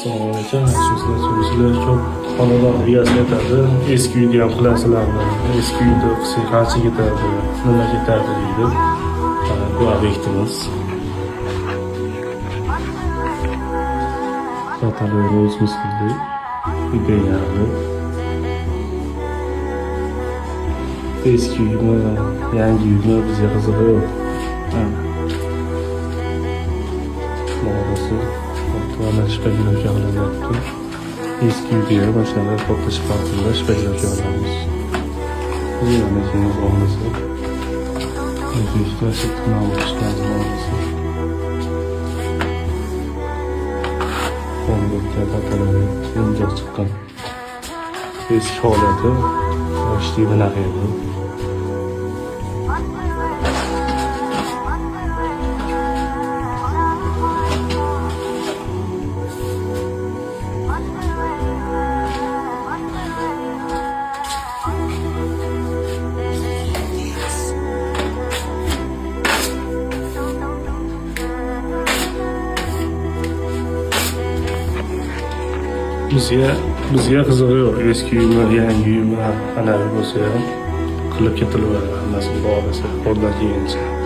Sizlar çok xonadon egasi aytadi, eski uyda ham qilasizlarmi, eski uyda qilsak qancha ketadi, nima ketadi deydi. Bu obyektimiz. Katalogni o'zimiz qildik. Idealni. Eski uymi, yangi uymi bizga qizig'i yo'q. Ma'nosi mana shpagilovka qilyapti. Eski uyga boshlanib katta shpagilovka shpagilovka qilamiz. Yana keyin bo'lmasa o'zbekcha sirtma olishlarni olsa. Qo'ng'ircha katalogni injiq chiqqan. Eski holati ishli bunaqa edi. Bizga qizig'i yo'q. Eski uymi, yangi uymi, anavi bo'lsa ham qilib ketilaveradi. Hammasi borasa, qo'ldan kelgancha.